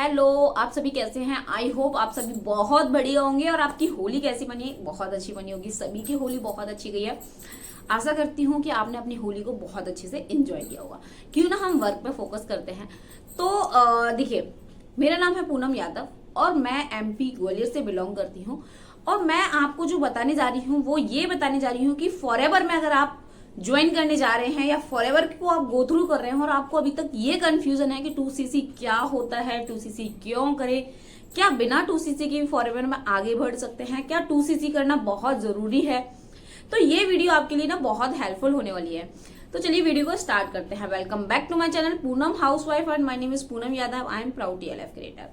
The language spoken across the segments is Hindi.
हेलो, आप सभी कैसे हैं? आई होप आप सभी बहुत बढ़िया होंगे। और आपकी होली कैसी बनी? बहुत अच्छी बनी होगी। सभी की होली बहुत अच्छी गई है। आशा करती हूँ कि आपने अपनी होली को बहुत अच्छे से एंजॉय किया होगा। क्यों ना हम वर्क पे फोकस करते हैं। तो देखिए, मेरा नाम है पूनम यादव और मैं एमपी ग्वालियर से बिलोंग करती हूँ। और मैं आपको जो बताने जा रही हूँ वो ये बताने जा रही हूँ कि फॉरएवर में अगर आप ज्वाइन करने जा रहे हैं या फॉरएवर को आप गो थ्रू कर रहे हैं और आपको अभी तक ये कंफ्यूजन है कि 2cc क्या होता है, 2cc क्यों करें, क्या बिना 2cc के भी फॉरएवर में आगे बढ़ सकते हैं, क्या 2cc करना बहुत जरूरी है, तो ये वीडियो आपके लिए ना बहुत हेल्पफुल होने वाली है। तो चलिए वीडियो को स्टार्ट करते हैं। Welcome back to my channel Poonam housewife and my name is Poonam Yadav. I am proud TLF creator.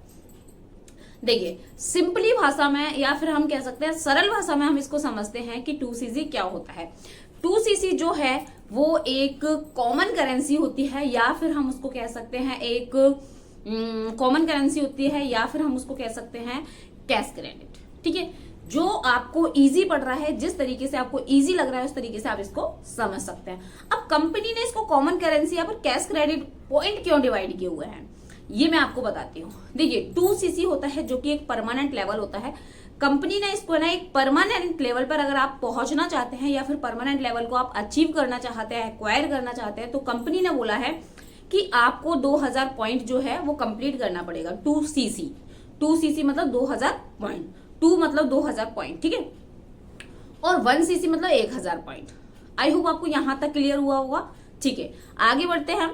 देखिए, सिंपली भाषा में या फिर हम कह सकते हैं सरल भाषा में हम इसको समझते हैं कि 2cc क्या होता है। 2cc जो है वो एक कॉमन करेंसी होती है या फिर हम उसको कह सकते हैं एक कॉमन करेंसी होती है या फिर हम उसको कह सकते हैं कैश क्रेडिट। ठीक है, जो आपको इजी पड़ रहा है, जिस तरीके से आपको इजी लग रहा है उस तरीके से आप इसको समझ सकते हैं। अब कंपनी ने इसको कॉमन करेंसी या फिर कैश क्रेडिट पॉइंट क्यों डिवाइड किए हुए हैं ये मैं आपको बताती हूँ। देखिए, 2cc होता है जो कि एक परमानेंट लेवल होता है। कंपनी ने इसको ना एक परमानेंट लेवल पर अगर आप पहुंचना चाहते हैं या फिर परमानेंट लेवल को आप अचीव करना चाहते हैं, एक्वायर करना चाहते हैं, तो कंपनी ने बोला है कि आपको 2000 पॉइंट जो है वो कंप्लीट करना पड़ेगा। 2cc मतलब 2000 पॉइंट, 2 मतलब 2000 पॉइंट, ठीक है, और 1cc मतलब 1000 पॉइंट। आई होप आपको यहां तक क्लियर हुआ होगा। ठीक है, आगे बढ़ते हैं।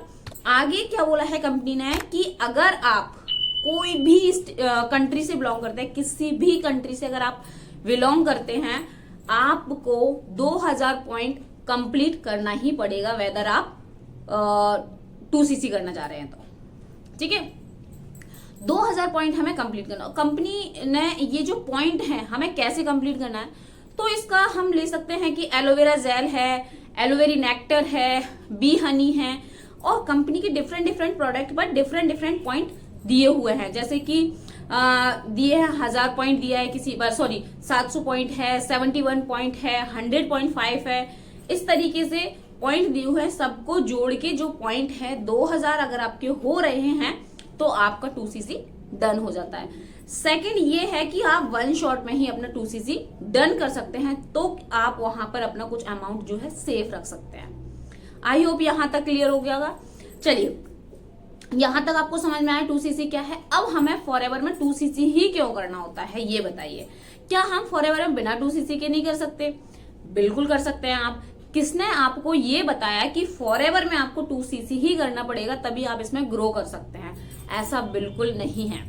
आगे क्या बोला है कंपनी ने कि अगर आप कोई भी कंट्री से बिलोंग करते हैं, किसी भी कंट्री से अगर आप बिलोंग करते हैं, आपको 2000 पॉइंट कंप्लीट करना ही पड़ेगा, वेदर आप 2cc करना चाह रहे हैं तो। ठीक है, 2000 पॉइंट हमें कंप्लीट करना। कंपनी ने ये जो पॉइंट है हमें कैसे कंप्लीट करना है, तो इसका हम ले सकते हैं कि एलोवेरा जेल है, एलोवेरी नेक्टर है, बी हनी है, और कंपनी के डिफरेंट प्रोडक्ट पर डिफरेंट पॉइंट दिए हुए हैं। जैसे कि दिए हैं 1000 पॉइंट दिया है किसी बार, सॉरी 700 पॉइंट है, 71 पॉइंट है, 100.5 है। इस तरीके से पॉइंट दिए हुए हैं। सबको जोड़ के जो पॉइंट है 2000 अगर आपके हो रहे हैं तो आपका 2cc डन हो जाता है। सेकंड ये है कि आप वन शॉट में ही अपना 2cc डन कर सकते हैं, तो आप वहां पर अपना कुछ अमाउंट जो है सेफ रख सकते हैं। आई होप यहां तक क्लियर हो गया होगा। चलिए, यहां तक आपको समझ में आया 2cc क्या है। अब हमें फॉरएवर में 2cc ही क्यों करना होता है ये बताइए। क्या हम फॉरएवर में बिना 2cc के नहीं कर सकते? बिल्कुल कर सकते हैं आप। किसने आपको ये बताया कि फॉरएवर में आपको 2cc ही करना पड़ेगा तभी आप इसमें ग्रो कर सकते हैं? ऐसा बिल्कुल नहीं है।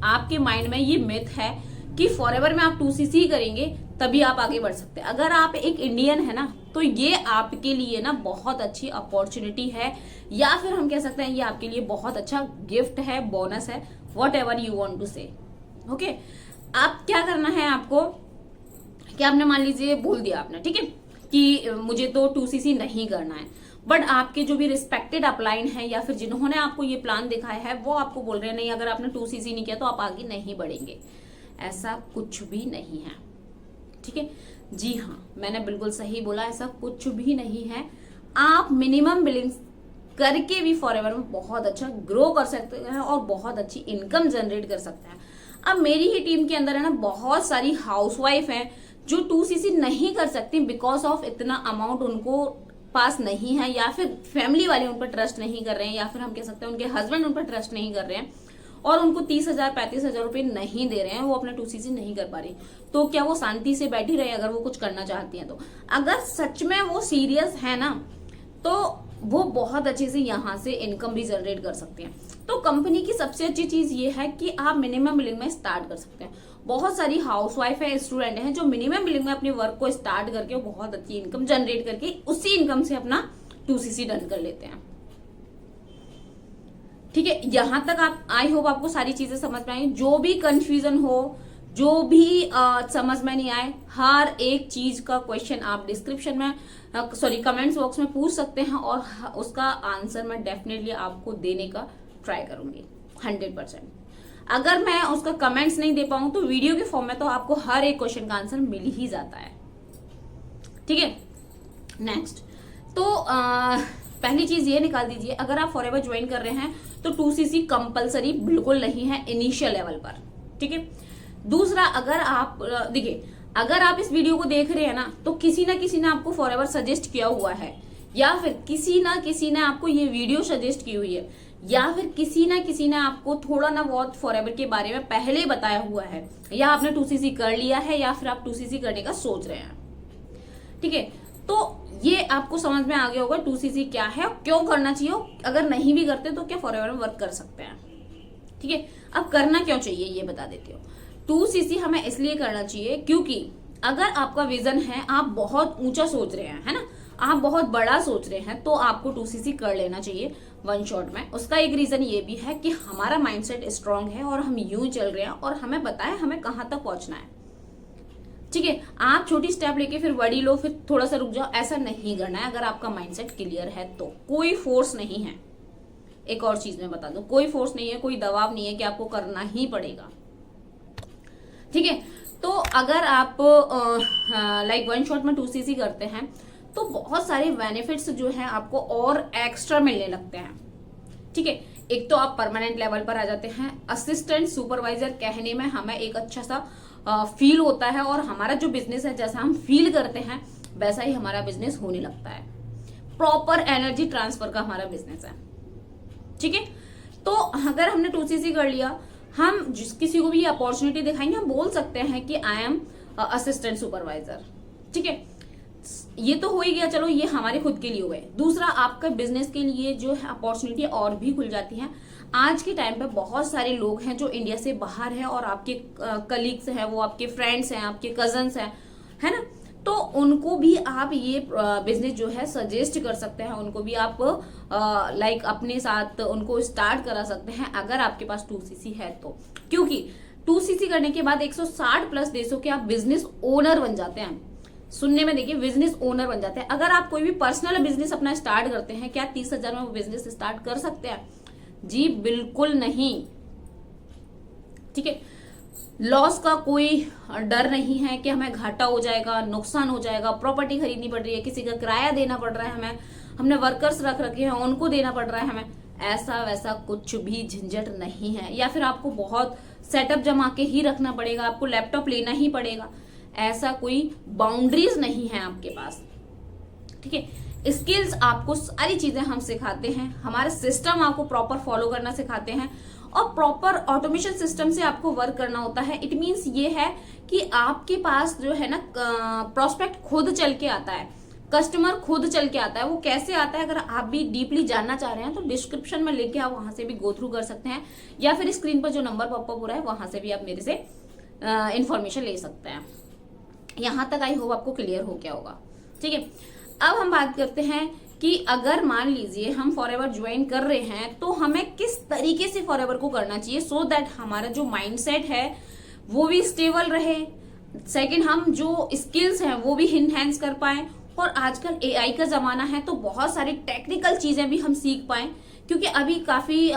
आपके माइंड में ये मिथ है कि फॉरएवर में आप 2cc ही करेंगे तभी आप आगे बढ़ सकते हैं। अगर आप एक इंडियन है ना, तो ये आपके लिए ना बहुत अच्छी अपॉर्चुनिटी है, या फिर हम कह सकते हैं ये आपके लिए बहुत अच्छा गिफ्ट है, बोनस है, whatever you want to say. Okay, आप क्या करना है आपको, कि आपने मान लीजिए बोल दिया आपने, ठीक है, कि मुझे तो 2cc नहीं करना है, बट आपके जो भी रिस्पेक्टेड अपलाइन है या फिर जिन्होंने आपको ये प्लान दिखाया है वो आपको बोल रहे हैं नहीं, अगर आपने 2cc नहीं किया तो आप आगे नहीं बढ़ेंगे। ऐसा कुछ भी नहीं है। ठीक है, जी हाँ, मैंने बिल्कुल सही बोला, ऐसा कुछ भी नहीं है। आप मिनिमम बिलिंग्स करके भी फॉरएवर में बहुत अच्छा ग्रो कर सकते हैं और बहुत अच्छी इनकम जनरेट कर सकते हैं। अब मेरी ही टीम के अंदर है ना बहुत सारी हाउसवाइफ हैं जो 2cc नहीं कर सकती बिकॉज ऑफ इतना अमाउंट उनको पास नहीं है, या फिर फैमिली वाले उन पर ट्रस्ट नहीं कर रहे हैं, या फिर हम कह सकते हैं उनके हस्बैंड उन पर ट्रस्ट नहीं कर रहे हैं और उनको 30,000 35,000 रुपए नहीं दे रहे हैं, वो अपना 2cc नहीं कर पा रही। तो क्या वो शांति से बैठी रहे अगर वो कुछ करना चाहती हैं? तो अगर सच में वो सीरियस है ना, तो वो बहुत अच्छे से यहाँ से इनकम भी जनरेट कर सकते हैं। तो कंपनी की सबसे अच्छी चीज ये है कि आप मिनिमम बिलिंग में स्टार्ट कर सकते हैं। बहुत सारी हाउसवाइफ है, स्टूडेंट हैं जो मिनिमम बिलिंग में अपने वर्क को स्टार्ट करके बहुत अच्छी इनकम जनरेट करके उसी इनकम से अपना 2cc डन कर लेते हैं। ठीक है, यहां तक आप, आई होप आपको सारी चीजें समझ में आई। जो भी कंफ्यूजन हो, जो भी समझ में नहीं आए, हर एक चीज का क्वेश्चन आप डिस्क्रिप्शन में कमेंट्स बॉक्स में पूछ सकते हैं और उसका आंसर मैं डेफिनेटली आपको देने का ट्राई करूंगी 100%। अगर मैं उसका कमेंट्स नहीं दे पाऊं तो वीडियो के फॉर्म में तो आपको हर एक क्वेश्चन का आंसर मिल ही जाता है। ठीक है, नेक्स्ट तो पहली चीज ये निकाल दीजिए, अगर आप फॉरएवर ज्वाइन कर रहे हैं तो 2cc कंपलसरी बिल्कुल नहीं है इनिशियल लेवल पर, ठीक है। दूसरा, अगर आप देखिए, अगर आप इस वीडियो को देख रहे हैं ना, तो किसी ने आपको फॉरएवर सजेस्ट किया हुआ है, या फिर किसी ने आपको ये वीडियो सजेस्ट की हुई है, या फिर किसी ने आपको थोड़ा ना बहुत फॉरएवर के बारे में पहले ही बताया हुआ है, या आपने 2cc कर लिया है, या फिर आप 2cc करने का सोच रहे हैं, ठीक है। तो ये आपको समझ में आ गया होगा 2cc क्या है, क्यों करना चाहिए, अगर नहीं भी करते तो क्या फॉरएवर में वर्क कर सकते हैं, ठीक है। अब करना क्यों चाहिए ये बता देती हूँ। 2cc हमें इसलिए करना चाहिए क्योंकि अगर आपका विजन है, आप बहुत ऊंचा सोच रहे हैं, है ना, आप बहुत बड़ा सोच रहे हैं, तो आपको 2cc कर लेना चाहिए वन शॉट में। उसका एक रीजन ये भी है कि हमारा माइंडसेट स्ट्रांग है और हम यूं चल रहे हैं और हमें पता है हमें कहां तक पहुंचना है, ठीक है। आप छोटी स्टेप लेके फिर बड़ी लो, फिर थोड़ा सा रुक जाओ, ऐसा नहीं करना है। अगर आपका माइंडसेट क्लियर है तो कोई फोर्स नहीं है। एक और चीज मैं बता दूं, कोई फोर्स नहीं है, कोई दबाव नहीं है कि आपको करना ही पड़ेगा, ठीक है। तो अगर आप लाइक वन शॉट में 2cc करते हैं तो बहुत सारे बेनिफिट्स जो हैं आपको और एक्स्ट्रा मिलने लगते हैं, ठीक है। एक तो आप परमानेंट लेवल पर आ जाते हैं, असिस्टेंट सुपरवाइजर कहने में हमें एक अच्छा सा फील होता है, और हमारा जो बिजनेस है जैसा हम फील करते हैं वैसा ही हमारा बिजनेस होने लगता है। प्रॉपर एनर्जी ट्रांसफर का हमारा बिजनेस है, ठीक है। तो अगर हमने 2cc कर लिया, हम जिस किसी को भी अपॉर्चुनिटी दिखाएंगे, हम बोल सकते हैं कि आई एम असिस्टेंट सुपरवाइजर, ठीक है। ये तो हो ही गया, चलो ये हमारे खुद के लिए हुए। दूसरा, आपका बिजनेस के लिए जो है अपॉर्चुनिटी और भी खुल जाती है। आज के टाइम पे बहुत सारे लोग हैं जो इंडिया से बाहर हैं और आपके कलीग्स हैं, वो आपके फ्रेंड्स हैं, आपके कजन्स हैं, है ना, तो उनको भी आप ये बिजनेस जो है सजेस्ट कर सकते हैं, उनको भी आप लाइक अपने साथ उनको स्टार्ट करा सकते हैं अगर आपके पास 2cc है तो। क्योंकि 2cc करने के बाद 160 प्लस देशों के आप बिजनेस ओनर बन जाते हैं। सुनने में देखिए, बिजनेस ओनर बन जाते हैं। अगर आप कोई भी पर्सनल बिजनेस अपना स्टार्ट करते हैं, क्या 30,000 में वो बिजनेस स्टार्ट कर सकते हैं? जी बिल्कुल नहीं, ठीक है। लॉस का कोई डर नहीं है कि हमें घाटा हो जाएगा, नुकसान हो जाएगा, प्रॉपर्टी खरीदनी पड़ रही है, किसी का किराया देना पड़ रहा है हमें, हमने वर्कर्स रख रखे हैं उनको देना पड़ रहा है हमें, ऐसा वैसा कुछ भी झंझट नहीं है। या फिर आपको बहुत सेटअप जमा के ही रखना पड़ेगा, आपको लैपटॉप लेना ही पड़ेगा, ऐसा कोई बाउंड्रीज नहीं है आपके पास, ठीक है। स्किल्स आपको सारी चीजें हम सिखाते हैं, हमारे सिस्टम आपको प्रॉपर फॉलो करना सिखाते हैं, और प्रॉपर ऑटोमेशन सिस्टम से आपको वर्क करना होता है। इट मीन्स ये है कि आपके पास जो है ना प्रोस्पेक्ट खुद चल के आता है, कस्टमर खुद चल के आता है। वो कैसे आता है, अगर आप भी डीपली जानना चाह रहे हैं तो डिस्क्रिप्शन में लिंक है, आप वहां से भी गो थ्रू कर सकते हैं, या फिर स्क्रीन पर जो नंबर पॉपअप हो रहा है वहां से भी आप मेरे से इंफॉर्मेशन ले सकते हैं। यहां तक आई होप आपको क्लियर हो गया होगा, ठीक है। अब हम बात करते हैं कि अगर मान लीजिए हम फॉरएवर ज्वाइन कर रहे हैं तो हमें किस तरीके से फॉरएवर को करना चाहिए, सो दैट हमारा जो माइंडसेट है वो भी स्टेबल रहे, सेकंड हम जो स्किल्स हैं वो भी इनहेंस कर पाए, और आजकल एआई का जमाना है तो बहुत सारी टेक्निकल चीजें भी हम सीख पाए। क्योंकि अभी काफी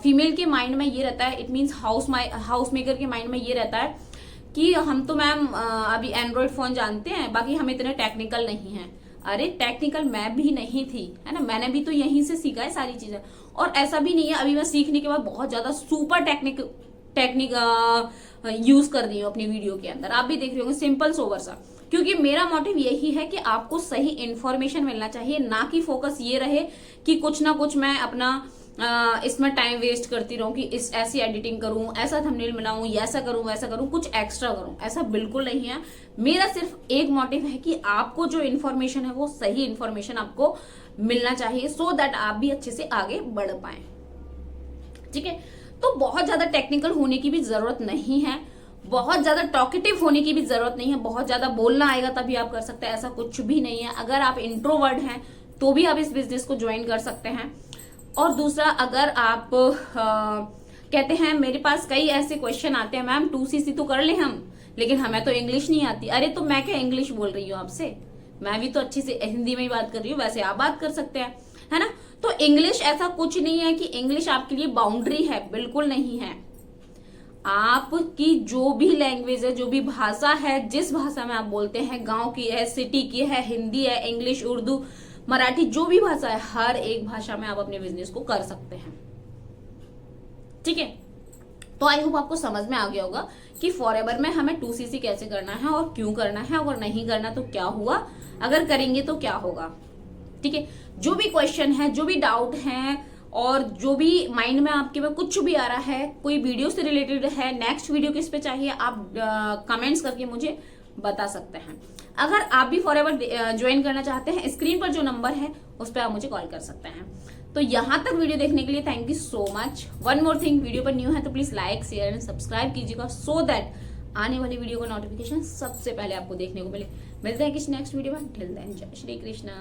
फीमेल के माइंड में ये रहता है, इट मीन्स हाउस मेकर के माइंड में ये रहता है कि हम तो मैम अभी एंड्रॉइड फोन जानते हैं, बाकी हम इतने टेक्निकल नहीं हैं। अरे यूज मैं भी नहीं थी, है ना, मैंने भी तो यहीं से सीखा है सारी चीजें। और ऐसा भी नहीं है अभी मैं सीखने के बाद बहुत ज्यादा सुपर टेक्निक यूज कर रही हूँ अपनी वीडियो के अंदर, आप भी देख रहे होंगे, सिंपल सोवर सा। क्योंकि मेरा मोटिव यही है कि आपको सही इन्फॉर्मेशन मिलना चाहिए, ना कि फोकस ये रहे कि कुछ ना कुछ मैं अपना इसमें टाइम वेस्ट करती रहूं कि इस ऐसी एडिटिंग करूं, ऐसा थंबनेल बनाऊं, ऐसा करूं वैसा करूं, कुछ एक्स्ट्रा करूं। ऐसा बिल्कुल नहीं है। मेरा सिर्फ एक मोटिव है कि आपको जो इन्फॉर्मेशन है वो सही इन्फॉर्मेशन आपको मिलना चाहिए, सो दैट आप भी अच्छे से आगे बढ़ पाए, ठीक है। तो बहुत ज्यादा टेक्निकल होने की भी जरूरत नहीं है, बहुत ज्यादा टॉकेटिव होने की भी जरूरत नहीं है, बहुत ज्यादा बोलना आएगा तभी आप कर सकते हैं, ऐसा कुछ भी नहीं है। अगर आप इंट्रोवर्ट हैं तो भी आप इस बिजनेस को ज्वाइन कर सकते हैं। और दूसरा, अगर आप कहते हैं मेरे पास कई ऐसे क्वेश्चन आते हैं, मैम 2cc तो कर ले हम, लेकिन हमें तो इंग्लिश नहीं आती। अरे तो मैं क्या इंग्लिश बोल रही हूँ आपसे, मैं भी तो अच्छी से हिंदी में ही बात कर रही हूँ, वैसे आप बात कर सकते हैं, है ना। तो इंग्लिश ऐसा कुछ नहीं है कि इंग्लिश आपके लिए बाउंड्री है, बिल्कुल नहीं है। आपकी जो भी लैंग्वेज है, जो भी भाषा है, जिस भाषा में आप बोलते हैं, गांव की है, सिटी की है, हिंदी है, इंग्लिश, उर्दू, मराठी, जो भी भाषा है, हर एक भाषा में आप अपने बिजनेस को कर सकते हैं, ठीक है। तो आई होप आपको समझ में आ गया होगा कि फॉरएवर में हमें 2cc कैसे करना है और क्यों करना है, अगर नहीं करना तो क्या हुआ, अगर करेंगे तो क्या होगा। ठीक है, जो भी क्वेश्चन है, जो भी डाउट है और जो भी माइंड में आपके में कुछ भी आ रहा है, कोई वीडियो से रिलेटेड है, नेक्स्ट वीडियो किस पे चाहिए, आप कमेंट्स करके मुझे बता सकते हैं। अगर आप भी फॉरएवर ज्वाइन करना चाहते हैं, स्क्रीन पर जो नंबर है उस पर आप मुझे कॉल कर सकते हैं। तो यहां तक वीडियो देखने के लिए thank you so much. One more thing, video पर न्यू है तो please like share and subscribe कीजिएगा, सो दैट आने वाली वीडियो का नोटिफिकेशन सबसे पहले आपको देखने को मिले। मिलते हैं किसी नेक्स्ट वीडियो में। टिल देन जय श्री कृष्णा।